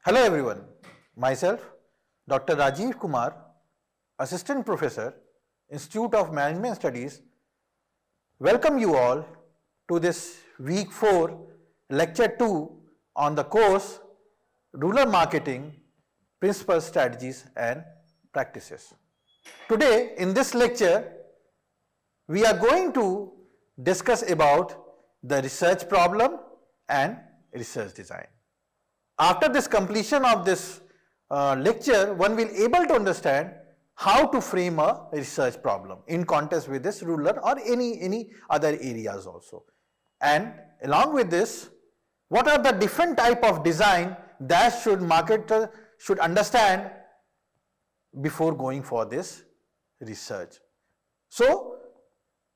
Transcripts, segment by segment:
Hello everyone, myself Dr. Rajiv Kumar, Assistant Professor, Institute of Management Studies, welcome you all to this week 4 lecture 2 on the course Rural Marketing Principles, Strategies and Practices. Today in this lecture we are going to discuss about the research problem and research design. After this completion of this lecture, one will able to understand how to frame a research problem in context with this rural or any other areas also. And along with this, what are the different type of design that should marketer should understand before going for this research. So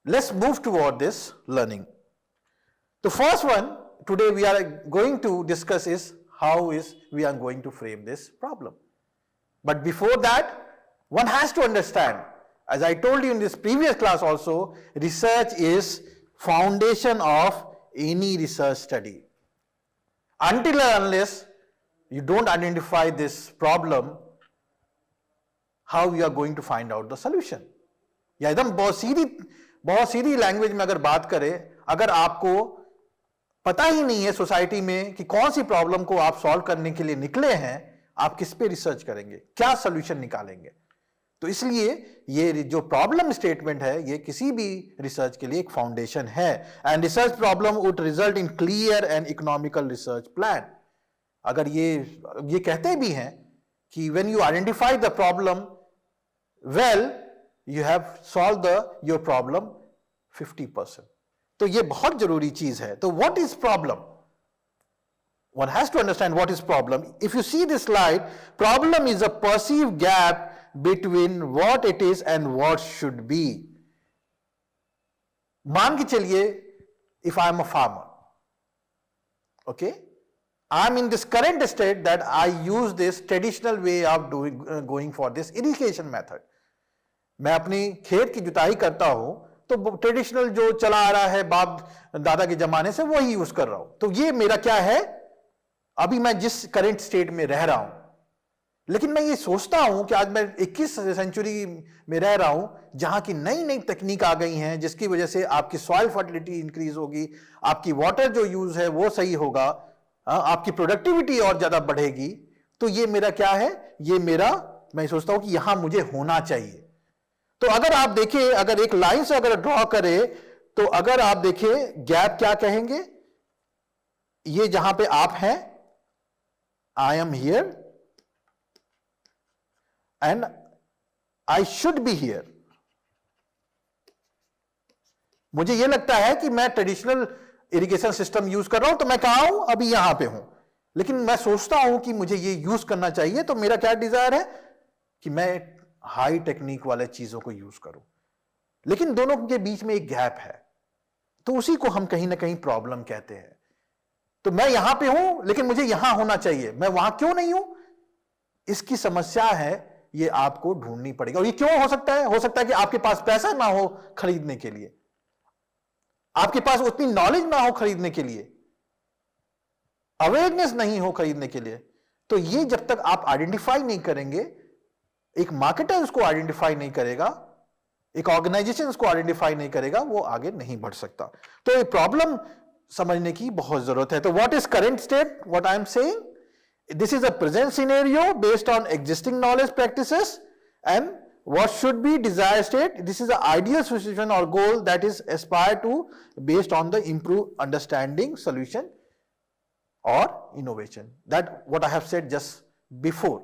let's move toward this learning. The first one today we are going to discuss is how we are going to frame this problem. But before that, one has to understand, as I told you in this previous class also, research is foundation of any research study. Until and unless you don't identify this problem, how you are going to find out the solution? या एकदम बहुत सीधी language में अगर बात करें, अगर आपको पता ही नहीं है सोसाइटी में कि कौन सी प्रॉब्लम को आप सॉल्व करने के लिए निकले हैं, आप किस पे रिसर्च करेंगे, क्या सॉल्यूशन निकालेंगे? तो इसलिए ये जो प्रॉब्लम स्टेटमेंट है ये किसी भी रिसर्च के लिए एक फाउंडेशन है. And research problem would result in clear and economical research plan. अगर ये कहते भी हैं कि when you identify the problem well you have solve your problem 50%. तो ये बहुत जरूरी चीज है. तो what is problem? One has to understand what is problem. If you see this slide, problem is a perceived gap between what it is and what should be. मान के चलिए, if I am a farmer, okay, I am in this current state that I use this traditional way of going for this irrigation method. मैं अपनी खेत की जुताई करता हूं तो ट्रेडिशनल जो चला आ रहा है बाप दादा के जमाने से वही यूज कर रहा हूं. तो ये मेरा क्या है, अभी मैं जिस करंट स्टेट में रह रहा हूं. लेकिन मैं ये सोचता हूं कि आज मैं 21 सेंचुरी में रह रहा हूं जहां की नई नई तकनीक आ गई हैं जिसकी वजह से आपकी सॉइल फर्टिलिटी इंक्रीज होगी, आपकी वाटर जो यूज है वो सही होगा, आपकी प्रोडक्टिविटी और ज्यादा बढ़ेगी. तो ये मेरा क्या है, ये मेरा मैं सोचता हूं कि यहां मुझे होना चाहिए. तो अगर आप देखिए, अगर एक लाइन से अगर ड्रॉ करें तो अगर आप देखिए गैप क्या कहेंगे, ये जहां पे आप हैं, I am here and I should be here. मुझे यह लगता है कि मैं ट्रेडिशनल इरिगेशन सिस्टम यूज कर रहा हूं तो मैं कहां हूं, अभी यहां पे हूं. लेकिन मैं सोचता हूं कि मुझे ये यूज करना चाहिए, तो मेरा क्या डिजायर है कि मैं हाई टेक्निक वाले चीजों को यूज करूं. लेकिन दोनों के बीच में एक गैप है, तो उसी को हम कहीं ना कहीं प्रॉब्लम कहते हैं. तो मैं यहां पे हूं लेकिन मुझे यहां होना चाहिए, मैं वहां क्यों नहीं हूं, इसकी समस्या है, ये आपको ढूंढनी पड़ेगी. और ये क्यों हो सकता है? हो सकता है कि आपके पास पैसा ना हो खरीदने के लिए, आपके पास उतनी नॉलेज ना हो खरीदने के लिए, अवेयरनेस नहीं हो खरीदने के लिए. तो ये जब तक आप आइडेंटिफाई नहीं करेंगे, एक मार्केटर उसको आइडेंटिफाई नहीं करेगा, एक ऑर्गेनाइजेशन उसको आइडेंटिफाई नहीं करेगा, वो आगे नहीं बढ़ सकता. तो ये प्रॉब्लम समझने की बहुत जरूरत है. तो what is current state, what I am saying, this is a present scenario based on existing knowledge practices and what should be desired state. This is the ideal situation और goal that is aspire to based on the improve understanding, solution और innovation. That what I have said just before.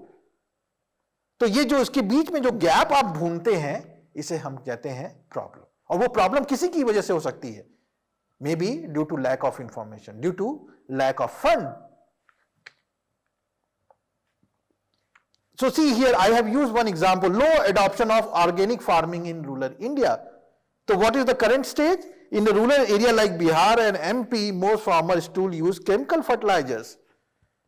तो ये जो इसके बीच में जो gap आप ढूंढते हैं, इसे हम कहते हैं प्रॉब्लम. और वो प्रॉब्लम किसी की वजह से हो सकती है, maybe due to lack of information, due to lack of fund. So see here I have used one example, low adoption of organic farming in rural India. तो what is the current stage in the rural area like Bihar and MP, most farmers still use chemical fertilisers.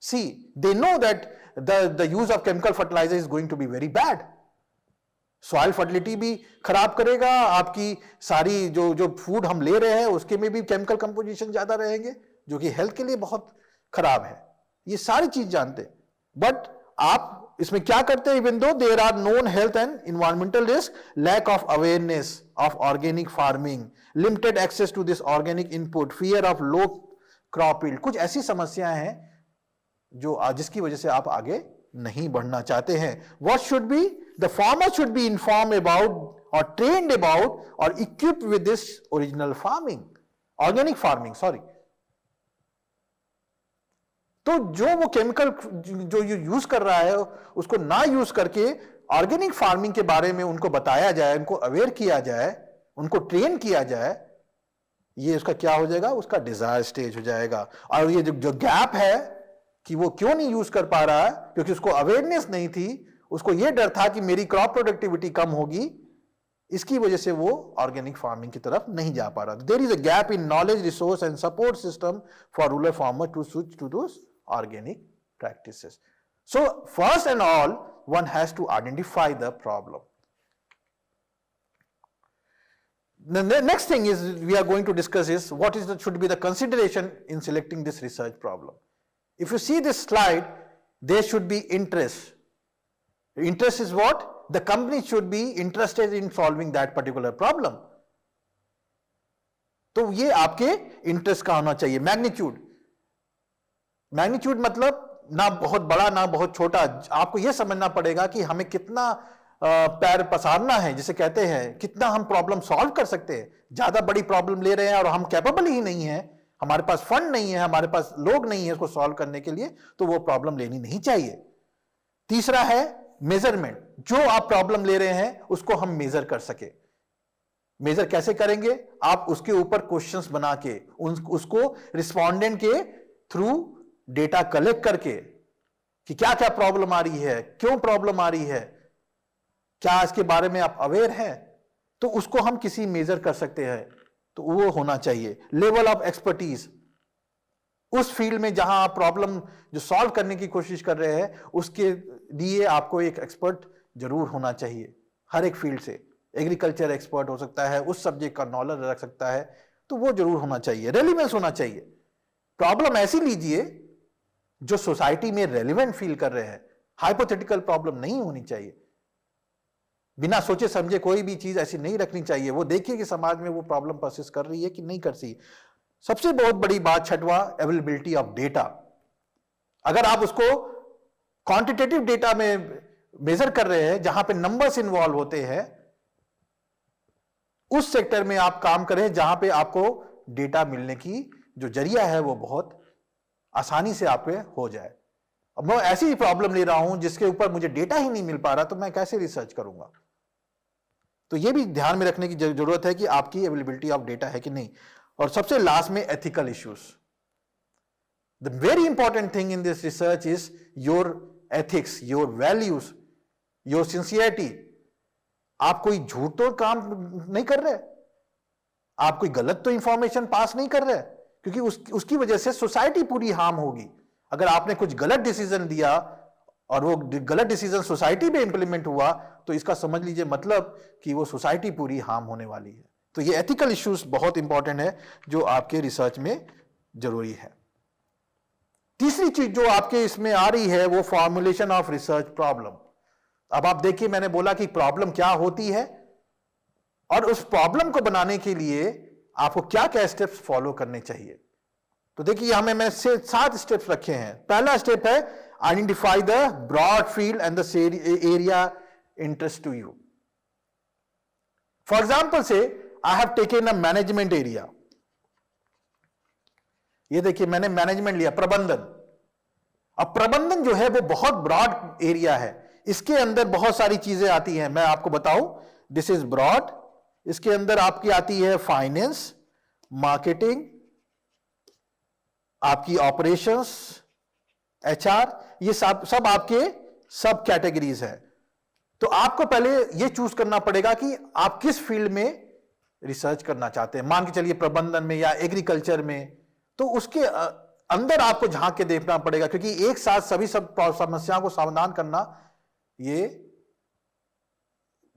See they know that the use of chemical fertilizer is going to be very bad. Soil fertility भी खराब करेगा, आपकी सारी जो food हम ले रहे हैं उसके में भी केमिकल कंपोजिशन ज्यादा रहेंगे जो कि हेल्थ के लिए बहुत खराब है. ये सारी चीज जानते हैं. बट आप इसमें क्या करते हैं? Even though there are known health and environmental risk, lack of awareness of organic farming, limited access to this organic input, fear of low crop yield, कुछ ऐसी समस्याएं हैं जो जिसकी वजह से आप आगे नहीं बढ़ना चाहते हैं. What should be the farmer should be inform about और ट्रेन्ड अबाउट और equipped with this original farming, organic farming, sorry. तो जो वो केमिकल जो यूज कर रहा है उसको ना यूज करके ऑर्गेनिक फार्मिंग के बारे में उनको बताया जाए, उनको अवेयर किया जाए, उनको ट्रेन किया जाए, ये उसका क्या हो जाएगा? उसका डिजायर स्टेज हो जाएगा. और ये जो गैप है कि वो क्यों नहीं यूज कर पा रहा है, क्योंकि उसको अवेयरनेस नहीं थी, उसको ये डर था कि मेरी क्रॉप प्रोडक्टिविटी कम होगी, इसकी वजह से वो ऑर्गेनिक फार्मिंग की तरफ नहीं जा पा रहा. There is a gap in knowledge, resource and support system for rural farmer to switch to those organic practices. So first and all, one has to identify the problem. The next thing is we are going to discuss is what is should be the consideration in selecting this research problem. If you see this slide, there should be interest. Interest is what? The company should be interested in solving that particular problem. तो ये आपके interest का होना चाहिए. Magnitude, magnitude मतलब ना बहुत बड़ा ना बहुत छोटा. आपको यह समझना पड़ेगा कि हमें कितना पैर पसारना है, जिसे कहते हैं, कितना हम प्रॉब्लम सॉल्व कर सकते हैं. ज्यादा बड़ी प्रॉब्लम ले रहे हैं और हम कैपेबल ही नहीं है, हमारे पास फंड नहीं है, हमारे पास लोग नहीं है इसको सॉल्व करने के लिए, तो वो प्रॉब्लम लेनी नहीं चाहिए. तीसरा है मेजरमेंट. जो आप प्रॉब्लम ले रहे हैं उसको हम मेजर कर सके. मेजर कैसे करेंगे? आप उसके ऊपर क्वेश्चंस बना के उसको रिस्पोंडेंट के थ्रू डेटा कलेक्ट करके कि क्या क्या प्रॉब्लम आ रही है, क्यों प्रॉब्लम आ रही है, क्या इसके बारे में आप अवेयर हैं, तो उसको हम किसी मेजर कर सकते हैं. तो वो होना चाहिए. लेवल ऑफ एक्सपर्टीज, उस फील्ड में जहां आप प्रॉब्लम जो सॉल्व करने की कोशिश कर रहे हैं उसके लिए आपको एक एक्सपर्ट जरूर होना चाहिए. हर एक फील्ड से एग्रीकल्चर एक्सपर्ट हो सकता है, उस सब्जेक्ट का नॉलेज रख सकता है, तो वो जरूर होना चाहिए. रेलिवेंस होना चाहिए. प्रॉब्लम ऐसी लीजिए जो सोसाइटी में रेलिवेंट फील कर रहे हैं. हाइपोथेटिकल प्रॉब्लम नहीं होनी चाहिए. बिना सोचे समझे कोई भी चीज ऐसी नहीं रखनी चाहिए. वो देखिए कि समाज में वो प्रॉब्लम परसिस्ट कर रही है कि नहीं कर रही. सबसे बहुत बड़ी बात छठवां, अवेलेबिलिटी ऑफ डेटा. अगर आप उसको क्वांटिटेटिव डेटा में मेजर कर रहे हैं जहां पे नंबर्स इन्वॉल्व होते हैं, उस सेक्टर में आप काम करें जहां पे आपको डेटा मिलने की जो जरिया है वो बहुत आसानी से आप पे हो जाए. अब मैं ऐसी प्रॉब्लम ले रहा हूं जिसके ऊपर मुझे डेटा ही नहीं मिल पा रहा, तो मैं कैसे रिसर्च करूंगा? तो यह भी ध्यान में रखने की जरूरत है कि आपकी अवेलेबिलिटी ऑफ डेटा है कि नहीं. और सबसे लास्ट में ethical issues. The very important thing in this research is your ethics, your values, your sincerity. आप कोई झूठ तो काम नहीं कर रहे, आप कोई गलत तो इंफॉर्मेशन पास नहीं कर रहे, क्योंकि उसकी वजह से सोसाइटी पूरी हार्म होगी. अगर आपने कुछ गलत डिसीजन दिया और वो गलत डिसीजन सोसाइटी में इंप्लीमेंट हुआ, तो इसका समझ लीजिए मतलब कि वो सोसाइटी पूरी हार्म होने वाली है. तो ये एथिकल इश्यूज बहुत इंपॉर्टेंट है जो आपके रिसर्च में जरूरी है. तीसरी चीज जो आपके इसमें आ रही है वो फॉर्मुलेशन ऑफ रिसर्च प्रॉब्लम. अब आप देखिए, मैंने बोला कि प्रॉब्लम क्या होती है और उस प्रॉब्लम को बनाने के लिए आपको क्या क्या स्टेप्स फॉलो करने चाहिए. तो देखिए यहां में मैं 7 स्टेप्स रखे हैं. पहला स्टेप है identify the broad field and the area interest to you. For example say I have taken a management area. ये देखिए मैंने मैनेजमेंट लिया, प्रबंधन. अब प्रबंधन जो है वो बहुत ब्रॉड एरिया है, इसके अंदर बहुत सारी चीजें आती हैं. मैं आपको बताऊं, दिस इज ब्रॉड. इसके अंदर आपकी आती है फाइनेंस, मार्केटिंग, आपकी ऑपरेशंस, एचआर, ये सब आपके सब कैटेगरीज है. तो आपको पहले ये चूज करना पड़ेगा कि आप किस फील्ड में रिसर्च करना चाहते हैं. मान के चलिए प्रबंधन में या एग्रीकल्चर में, तो उसके अंदर आपको झांक के देखना पड़ेगा, क्योंकि एक साथ सभी सब समस्याओं को समाधान करना ये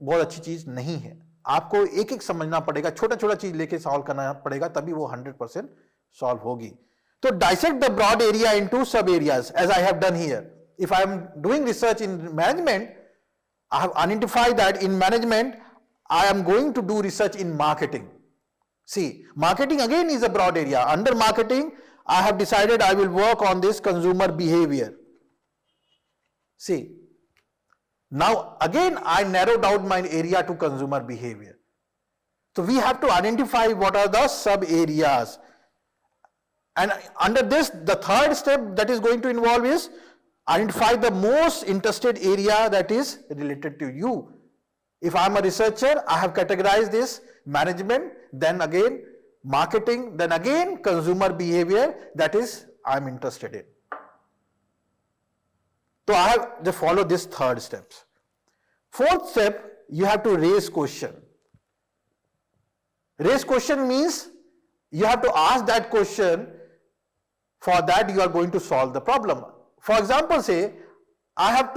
बहुत अच्छी चीज नहीं है. आपको एक एक समझना पड़ेगा, छोटा छोटा चीज लेके सॉल्व करना पड़ेगा, तभी वो 100% सॉल्व होगी. तो dissect the broad area into sub areas as I have done here. if I am doing research in management, I have identified that in management I am going to do research in marketing. See, marketing again is a broad area. Under marketing, I have decided I will work on this consumer behavior. See, now again I narrowed out my area to consumer behavior. So we have to identify what are the sub areas. And under this, the third step that is going to involve is identify the most interested area that is related to you. If I am a researcher, I have categorized this management, then again marketing, then again consumer behavior, that is I am interested in. So I have to follow this third steps. Fourth step, you have to raise question. Raise question means you have to ask that question. For that you are going to solve the problem. For example, say I have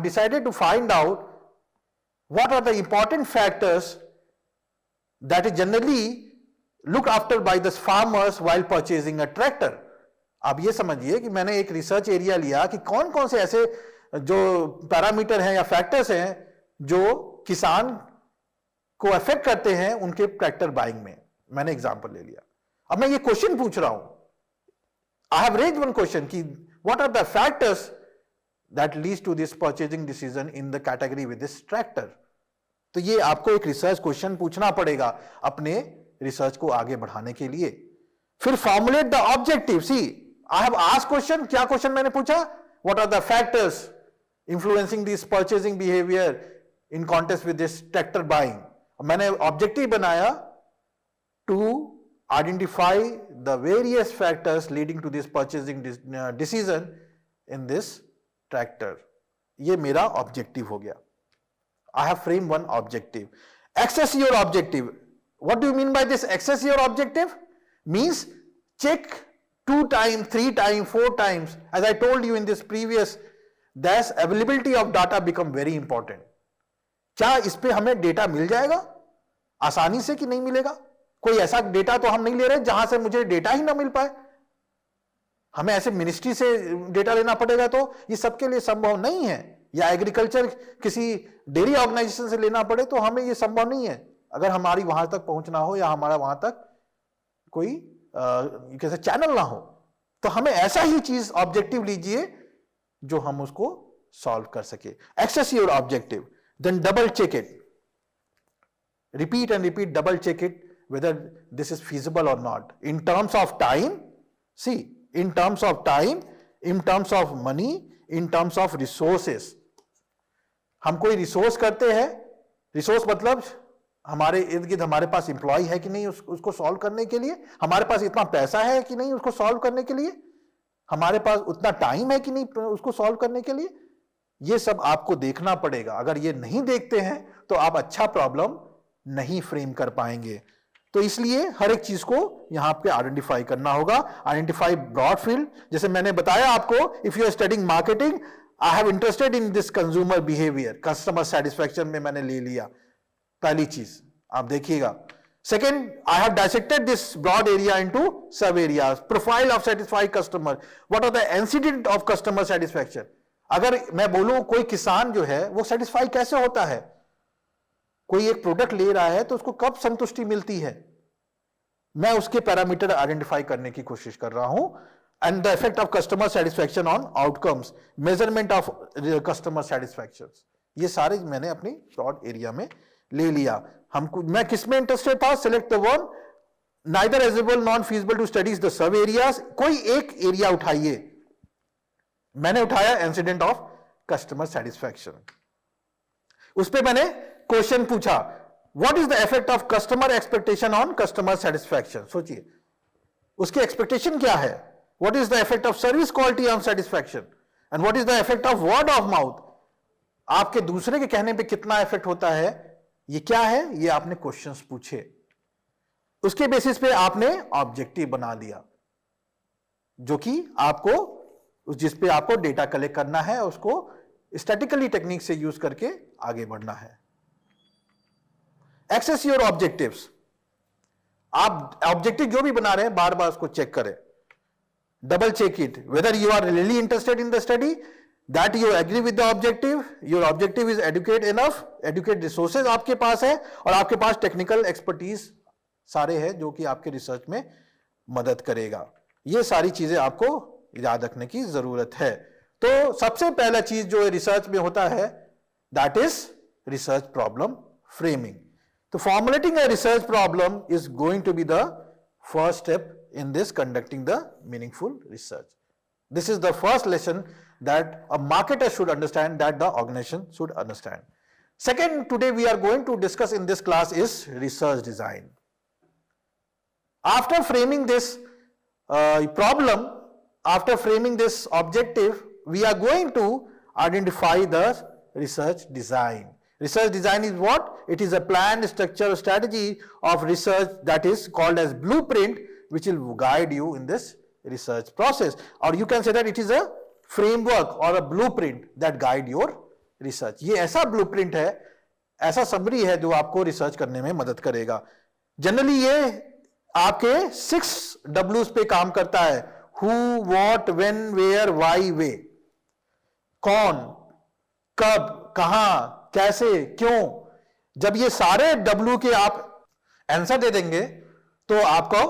decided to find out what are the important factors that is generally looked after by the farmers while purchasing a tractor. अब ये समझिए कि मैंने एक research area लिया कि कौन कौन से ऐसे जो पैरामीटर हैं या फैक्टर्स हैं जो किसान को अफेक्ट करते हैं उनके ट्रैक्टर बाइंग में. मैंने एग्जांपल ले लिया. अब मैं ये क्वेश्चन पूछ रहा हूं. I have raised one question कि what are the factors that leads to this purchasing decision in the category with this tractor. तो ये आपको एक रिसर्च क्वेश्चन पूछना पड़ेगा अपने रिसर्च को आगे बढ़ाने के लिए. फिर formulate the objective. See, I have asked question. क्या क्वेश्चन मैंने पूछा? What are the factors influencing this purchasing behaviour in context with this tractor buying. मैंने ऑब्जेक्टिव बनाया to identify the various factors leading to this purchasing decision in this tractor. ये मेरा objective हो गया. I have framed one objective. Access your objective. What do you mean by this access your objective? Means check 2 times, 3 times, 4 times. As I told you in this previous, thus availability of data become very important. क्या इस पे हमें data मिल जाएगा आसानी से कि नहीं मिलेगा? कोई ऐसा डेटा तो हम नहीं ले रहे जहां से मुझे डेटा ही ना मिल पाए. हमें ऐसे मिनिस्ट्री से डेटा लेना पड़ेगा तो ये सबके लिए संभव नहीं है. या एग्रीकल्चर किसी डेयरी ऑर्गेनाइजेशन से लेना पड़े तो हमें ये संभव नहीं है अगर हमारी वहां तक पहुंचना हो या हमारा वहां तक कोई कैसे चैनल ना हो. तो हमें ऐसा ही चीज ऑब्जेक्टिव लीजिए जो हम उसको सॉल्व कर सके. Assess your objective, then double check it. Repeat and repeat, double check it whether this is feasible or not in terms of time. See, in terms of time, in terms of money, in terms of resources. हम कोई resource करते हैं. Resource मतलब हमारे इर्द गिर्द हमारे पास employ है कि नहीं उसको सॉल्व करने के लिए, हमारे पास इतना पैसा है कि नहीं उसको सॉल्व करने के लिए, हमारे पास उतना टाइम है कि नहीं उसको सॉल्व करने के लिए. ये सब आपको देखना पड़ेगा. अगर ये नहीं देखते हैं तो आप अच्छा प्रॉब्लम नहीं फ्रेम कर पाएंगे. तो इसलिए हर एक चीज को यहां पे आइडेंटिफाई करना होगा. Identify broad field. जैसे मैंने बताया आपको, if you are studying marketing, I have interested in this consumer behaviour, customer satisfaction में मैंने ले लिया पहली चीज. आप देखिएगा. Second, I have dissected this broad area into sub areas. Profile of satisfied customer, what are the incident of customer satisfaction. अगर मैं बोलूं कोई किसान जो है वो सेटिस्फाई कैसे होता है, कोई एक प्रोडक्ट ले रहा है तो उसको कब संतुष्टि मिलती है, मैं उसके पैरामीटर आइडेंटिफाई करने की कोशिश कर रहा हूं. And the effect of customer satisfaction on outcomes, measurement of customer satisfaction, ये सारे मैंने अपनी ब्रॉड एरिया में ले लिया. हमको मैं किस में इंटरेस्टेड था? Select the one neither eligible non feasible to studies the sub areas. कोई एक एरिया उठाइए. मैंने उठाया इंसिडेंट ऑफ कस्टमर सेटिस्फैक्शन. उस पर मैंने क्वेश्चन पूछा, what is the effect of customer expectation on customer satisfaction. सोचिए उसकी एक्सपेक्टेशन क्या है. What is the effect of service quality on satisfaction and what is the effect of word of mouth. आपके दूसरे के कहने पे कितना इफेक्ट होता है, ये क्या है, ये आपने क्वेश्चंस पूछे. उसके बेसिस पे आपने ऑब्जेक्टिव बना दिया जो कि आपको जिस पे आपको डेटा कलेक्ट करना है, उसको स्टैटिकली टेक्निक से यूज करके आगे बढ़ना है. Assess your objectives. आप ऑब्जेक्टिव जो भी बना रहे हैं बार बार उसको चेक करें. double check it whether you are really interested in the study, that you agree with the objective, your objective is educate enough, educate resources आपके पास है और आपके पास टेक्निकल एक्सपर्टीज सारे हैं जो कि आपके रिसर्च में मदद करेगा। ये सारी चीजें आपको याद रखने की जरूरत है। तो सबसे पहला चीज जो रिसर्च में होता है that is research problem framing. तो formulating a research problem is going to be the first step in this conducting the meaningful research. This is the first lesson that a marketer should understand, that the organization should understand. Second, today we are going to discuss in this class is research design. After framing this problem, after framing this objective, we are going to identify the research design. Research design is what? It is a planned structure strategy of research that is called as blueprint, which will guide you in this research process, or you can say that it is a framework or a blueprint that guide your research. ये ऐसा blueprint है, ऐसा summary है जो आपको research करने में मदद करेगा। Generally ये आपके 6 W's पे काम करता है, who, what, when, where, why, way। कौन, कब, कहां, कैसे, क्यों। जब ये सारे W के आप आंसर दे देंगे तो आपको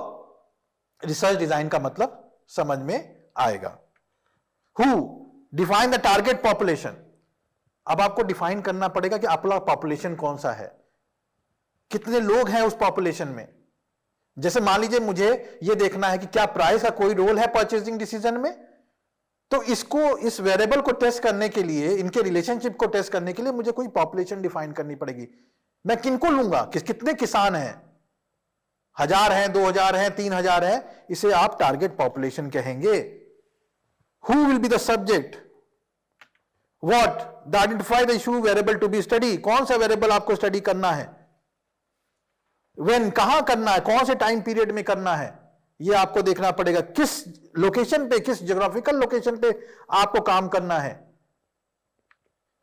रिसर्च डिजाइन का मतलब समझ में आएगा। Who, define the target population. अब आपको डिफाइन करना पड़ेगा कि आपका पॉपुलेशन कौन सा है, कितने लोग हैं उस पॉपुलेशन में। जैसे मान लीजिए मुझे यह देखना है कि क्या प्राइस का कोई रोल है परचेजिंग डिसीजन में, तो इसको, इस वेरिएबल को टेस्ट करने के लिए, इनके रिलेशनशिप को टेस्ट करने के लिए मुझे कोई पॉपुलेशन डिफाइन करनी पड़ेगी। मैं किनको लूंगा, कितने किसान हैं, 1000 हैं, 2000 हैं, 3000 हैं, इसे आप टारगेट पॉपुलेशन कहेंगे। Who will be the subject, what, the identify the issue variable to be study, कौन सा वेरिएबल आपको स्टडी करना है, व्हेन, कहां करना है, कौन से टाइम पीरियड में करना है, यह आपको देखना पड़ेगा। किस लोकेशन पे, किस ज्योग्राफिकल लोकेशन पे आपको काम करना है।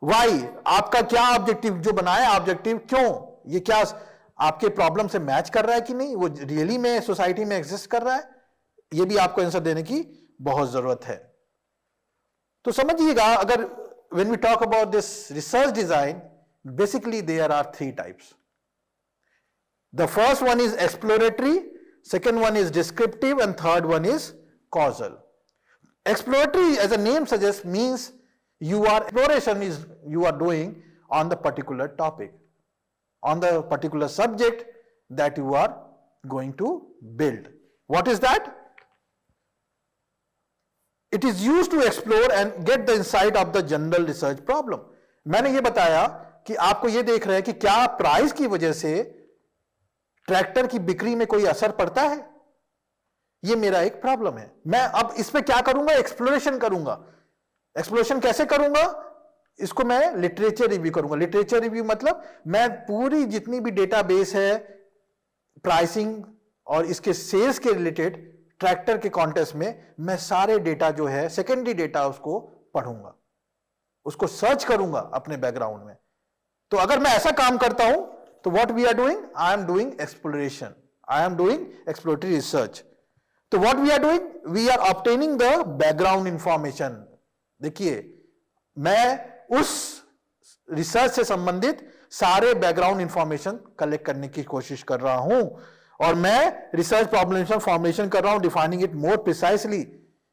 वाई, आपका क्या ऑब्जेक्टिव जो बनाया, ऑब्जेक्टिव क्यों, ये क्या आपके प्रॉब्लम से मैच कर रहा है कि नहीं, वो रियली में सोसाइटी में एग्जिस्ट कर रहा है, ये भी आपको आंसर देने की बहुत जरूरत है। तो समझिएगा, अगर when we talk about this research design, basically there are 3 types. The first one is exploratory, second one is descriptive and third one is causal. Exploratory, as a name suggest, means you are doing on the particular topic, on the particular subject that you are going to build. What is that? It is used to explore and get the insight of the general research problem. मैंने ये बताया कि आपको ये देख रहे हैं कि क्या प्राइस की वजह से ट्रैक्टर की बिक्री में कोई असर पड़ता है, ये मेरा एक प्रॉब्लम है। मैं अब इस पे क्या करूंगा, एक्सप्लोरेशन करूंगा। एक्सप्लोरेशन कैसे करूंगा, इसको मैं लिटरेचर रिव्यू करूंगा। लिटरेचर रिव्यू मतलब मैं पूरी जितनी भी डेटाबेस है प्राइसिंग और इसके सेल्स के रिलेटेड ट्रैक्टर के कॉन्टेक्स्ट में, मैं सारे डेटा जो है सेकेंडरी डेटा उसको पढ़ूंगा, उसको सर्च करूंगा अपने बैकग्राउंड में। तो अगर मैं ऐसा काम करता हूं तो what we are doing, I am doing exploration, I am doing exploratory research. तो what we are doing, we are obtaining the background information. देखिए, मैं उस रिसर्च से संबंधित सारे बैकग्राउंड इंफॉर्मेशन कलेक्ट करने की कोशिश कर रहा हूं और मैं रिसर्च प्रॉब्लम फॉर्मुलेशन कर रहा हूं, डिफाइनिंग इट मोर प्रिसाइसली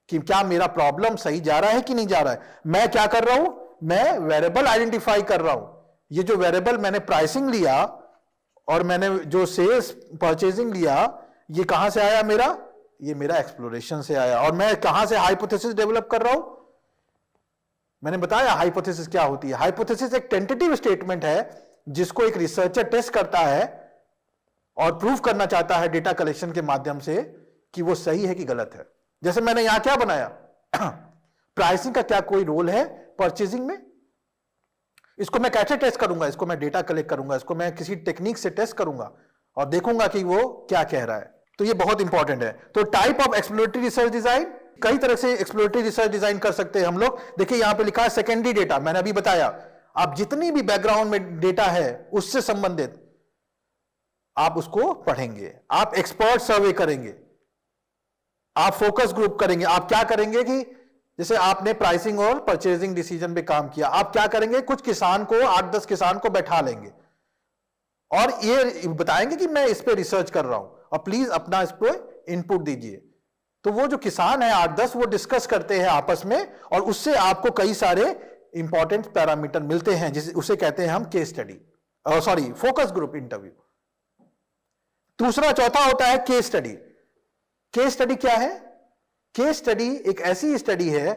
कि क्या मेरा प्रॉब्लम सही जा रहा है कि नहीं जा रहा है। मैं क्या कर रहा हूं, मैं वेरिएबल आइडेंटिफाई कर रहा हूं। ये जो वेरिएबल मैंने प्राइसिंग लिया और मैंने जो सेल्स परचेजिंग लिया, ये कहां से आया मेरा, ये मेरा एक्सप्लोरेशन से आया। और मैं कहां से हाइपोथेसिस डेवलप कर रहा हूं, मैंने बताया हाइपोथेसिस क्या होती है। हाइपोथेसिस एक टेंटेटिव स्टेटमेंट है जिसको एक रिसर्चर टेस्ट करता है और प्रूव करना चाहता है डेटा कलेक्शन के माध्यम से कि वो सही है कि गलत है। जैसे मैंने यहां क्या बनाया, प्राइसिंग का क्या कोई रोल है परचेजिंग में, इसको मैं कैसे टेस्ट करूंगा, इसको मैं डेटा कलेक्ट करूंगा, इसको मैं किसी टेक्निक से टेस्ट करूंगा और देखूंगा कि वो क्या कह रहा है। तो ये बहुत इंपॉर्टेंट है। तो type of exploratory research design, कई तरह से एक्सप्लोरेटरी रिसर्च डिजाइन कर सकते हैं हम लोग। देखिए यहां पे लिखा है सेकेंडरी डेटा, मैंने अभी बताया, आप जितनी भी बैकग्राउंड में डेटा है उससे संबंधित आप उसको पढ़ेंगे, आप एक्सपर्ट सर्वे करेंगे। आप फोकस ग्रुप करेंगे। आप क्या करेंगे कि जैसे आपने प्राइसिंग और परचेजिंग डिसीजन पे काम किया, आप क्या करेंगे, कुछ किसान को 8-10 किसान को बैठा लेंगे और ये बताएंगे कि मैं इस पे रिसर्च कर रहा हूं और प्लीज अपना इस पे इनपुट दीजिए। तो वो जो किसान है 8-10 वो डिस्कस करते हैं आपस में और उससे आपको कई सारे इंपॉर्टेंट पैरामीटर मिलते हैं, जिसे उसे कहते हैं हम case study, sorry focus group interview. दूसरा चौथा होता है केस स्टडी। केस स्टडी क्या है? केस स्टडी एक ऐसी स्टडी है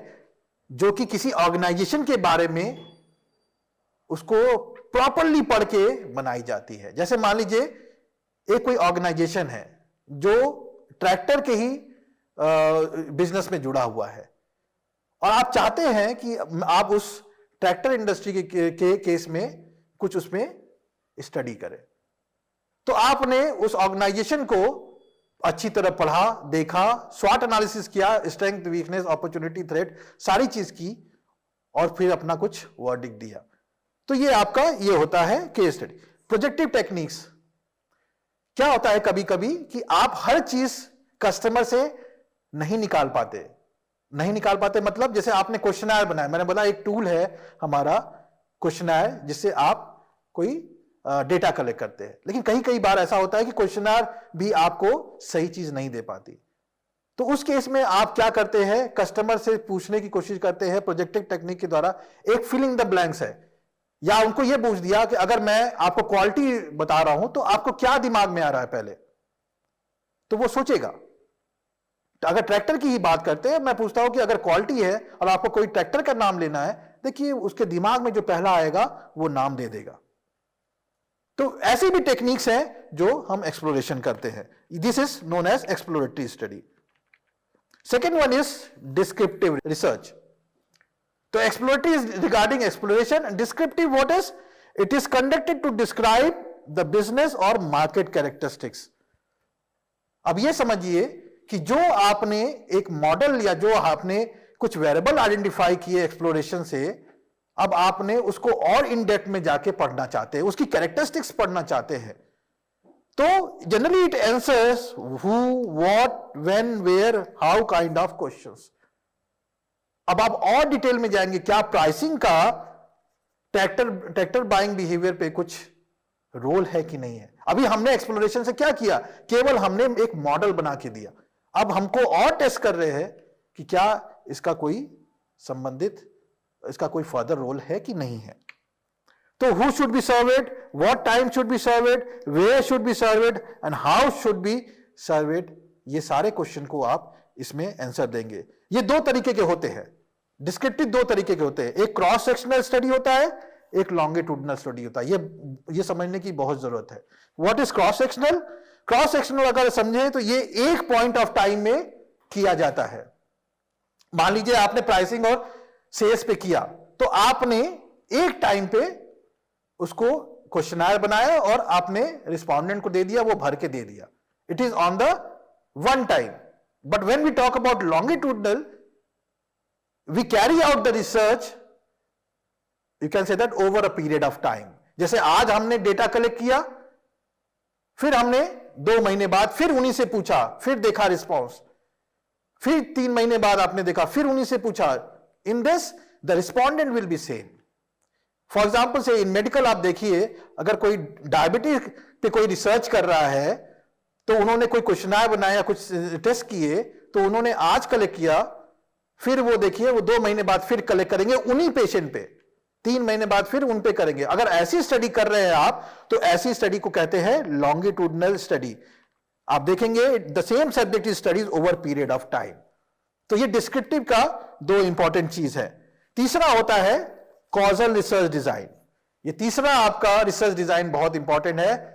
जो कि किसी ऑर्गेनाइजेशन के बारे में उसको प्रॉपरली पढ़ के बनाई जाती है। जैसे मान लीजिए एक कोई ऑर्गेनाइजेशन है जो ट्रैक्टर के ही बिजनेस में जुड़ा हुआ है और आप चाहते हैं कि आप उस ट्रैक्टर इंडस्ट्री के केस में कुछ उसमें स्टडी करें, तो आपने उस ऑर्गेनाइजेशन को अच्छी तरह पढ़ा, देखा, स्वॉट एनालिसिस किया, स्ट्रेंथ, वीकनेस, अपॉर्चुनिटी, थ्रेट, सारी चीज की और फिर अपना कुछ वर्डिक्ट दिया। तो ये आपका ये होता है केस स्टडी। प्रोजेक्टिव टेक्निक्स क्या होता है कभी कभी कि आप हर चीज कस्टमर से नहीं निकाल पाते मतलब जैसे आपने क्वेश्चनर बनाया, मैंने बोला एक टूल है हमारा क्वेश्चनर जिससे आप कोई डेटा कलेक्ट करते हैं, लेकिन कई बार ऐसा होता है कि क्वेश्चनर भी आपको सही चीज नहीं दे पाती। तो उस केस में आप क्या करते हैं, कस्टमर से पूछने की कोशिश करते हैं प्रोजेक्टिव टेक्निक के द्वारा। एक फिलिंग द ब्लैंक्स है, या उनको यह पूछ दिया कि अगर मैं आपको क्वालिटी बता रहा हूं तो आपको क्या दिमाग में आ रहा है पहले, तो वो सोचेगा। अगर ट्रैक्टर की ही बात करते हैं, मैं पूछता हूं कि अगर क्वालिटी है और आपको कोई ट्रैक्टर का नाम लेना है, देखिए उसके दिमाग में जो पहला आएगा वो नाम दे देगा। तो ऐसी भी टेक्निक्स हैं जो हम एक्सप्लोरेशन करते हैं। This is known as exploratory study. Second one is descriptive research. तो exploratory is regarding exploration, descriptive what is, it is conducted to describe the business और मार्केट कैरेक्टरिस्टिक्स। अब यह समझिए कि जो आपने एक मॉडल या जो आपने कुछ वेरिएबल आइडेंटिफाई किए एक्सप्लोरेशन से, अब आपने उसको और इन डेप्थ में जाके पढ़ना चाहते हैं, उसकी कैरेक्टरिस्टिक्स पढ़ना चाहते हैं। तो generally it answers who, what, when, where, how kind of questions. अब आप और डिटेल में जाएंगे, क्या प्राइसिंग का ट्रैक्टर बाइंग बिहेवियर पे कुछ रोल है कि नहीं है। अभी हमने एक्सप्लोरेशन से क्या किया, केवल हमने एक मॉडल बना के दिया। अब हमको और टेस्ट कर रहे हैं कि क्या इसका कोई संबंधित, इसका कोई फर्दर रोल है कि नहीं है। तो who should be surveyed, what time should be surveyed, where should be surveyed and how should be surveyed, ये सारे क्वेश्चन को आप इसमें आंसर देंगे। ये दो तरीके के होते हैं, डिस्क्रिप्टिव दो तरीके के होते हैं, एक क्रॉस सेक्शनल स्टडी होता है, एक लॉन्गिट्यूडनल स्टडी होता है। ये समझने की बहुत जरूरत है। What is cross sectional? Cross sectional अगर समझें तो ये एक पॉइंट ऑफ टाइम में किया जाता है। मान लीजिए आपने प्राइसिंग और सेल्स पे किया, तो आपने एक टाइम पे उसको क्वेश्चनर बनाया और आपने रिस्पोंडेंट को दे दिया, वो भर के दे दिया। It is on the one time. But when we talk about longitudinal, we carry out the research, you can say that over a period of time. जैसे आज हमने डेटा कलेक्ट किया, फिर हमने 2 महीने बाद फिर उन्हीं से पूछा, फिर देखा रिस्पॉन्स, फिर 3 महीने बाद आपने देखा, फिर उन्हीं से पूछा। In this the respondent will be same. For example से इन मेडिकल आप देखिए, अगर कोई डायबिटीज पे कोई रिसर्च कर रहा है तो उन्होंने कोई क्वेश्चनर बनाया, कुछ टेस्ट किए, तो उन्होंने आज कलेक्ट किया, फिर वो देखिए वो 2 महीने बाद फिर कलेक्ट करेंगे उन्हीं पेशेंट पे, 3 महीने बाद फिर उन पे करेंगे। अगर ऐसी स्टडी कर रहे हैं आप, तो ऐसी स्टडी को कहते हैं लॉन्गिट्यूडनल स्टडी। आप देखेंगे the same subject is studies over period of time. तो ये डिस्क्रिप्टिव का 2 इंपॉर्टेंट चीज है। तीसरा होता है कॉजल रिसर्च डिजाइन। ये तीसरा आपका रिसर्च डिजाइन बहुत इंपॉर्टेंट है।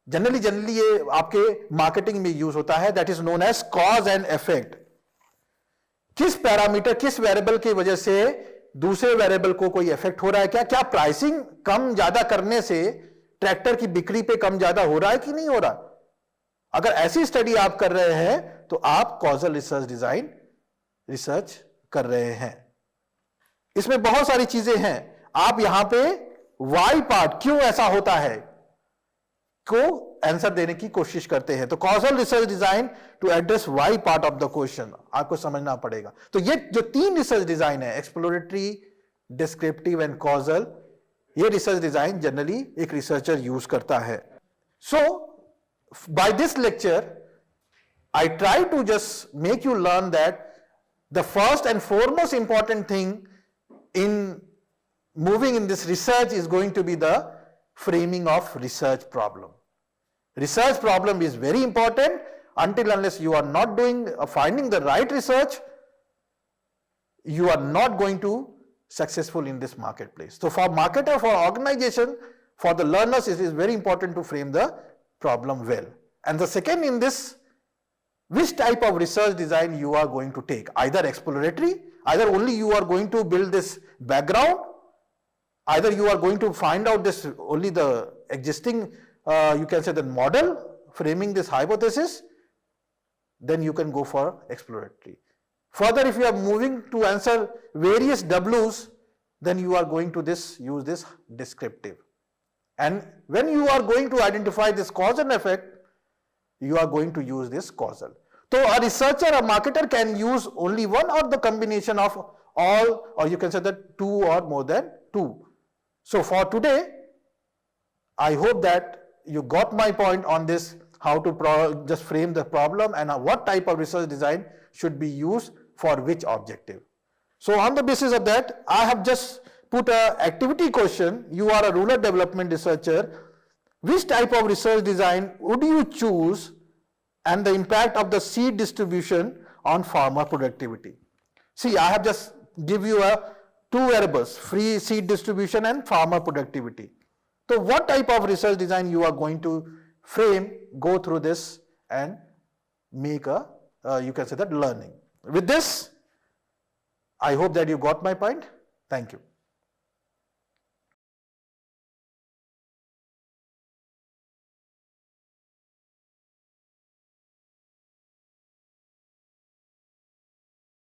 जनरली ये आपके मार्केटिंग में यूज होता है, that is known as cause and effect. किस पैरामीटर, किस वेरिएबल की वजह से दूसरे वेरिएबल को कोई इफेक्ट हो रहा है क्या? क्या प्राइसिंग कम ज्यादा करने से ट्रैक्टर की बिक्री पे कम ज्यादा हो रहा है कि नहीं हो रहा? अगर ऐसी स्टडी आप कर रहे हैं तो आप कॉजल रिसर्च डिजाइन रिसर्च कर रहे हैं। इसमें बहुत सारी चीजें हैं। आप यहां पे वाई पार्ट, क्यों ऐसा होता है, को आंसर देने की कोशिश करते हैं। तो causal research design to address why part of the question आपको समझना पड़ेगा। तो ये जो 3 रिसर्च डिजाइन है, एक्सप्लोरेटरी, डिस्क्रिप्टिव एंड कॉजल, ये रिसर्च डिजाइन जनरली एक रिसर्चर यूज करता है। So by this lecture I try to just make you learn that the first and foremost important thing in moving in this research is going to be the framing of research problem. Research problem is very important. Until unless you are not doing finding the right research, you are not going to successful in this marketplace. So for marketer, for organization, for the learners, it is very important to frame the problem well. And the second in this, which type of research design you are going to take, either exploratory, either only you are going to build this background, either you are going to find out this only the existing, you can say the model, framing this hypothesis, then you can go for exploratory. Further, if you are moving to answer various W's, then you are going to use this descriptive. And when you are going to identify this cause and effect, you are going to use this causal. So a researcher, a marketer can use only one or the combination of all, or you can say that 2 or more than 2. So for today, I hope that you got my point on this, how to just frame the problem and what type of research design should be used for which objective. So on the basis of that, I have just put an activity question. You are a rural development researcher. Which type of research design would you choose and the impact of the seed distribution on farmer productivity? See, I have just give you 2 variables, free seed distribution and farmer productivity. So what type of research design you are going to frame, go through this and make you can say that learning. With this, I hope that you got my point. Thank you.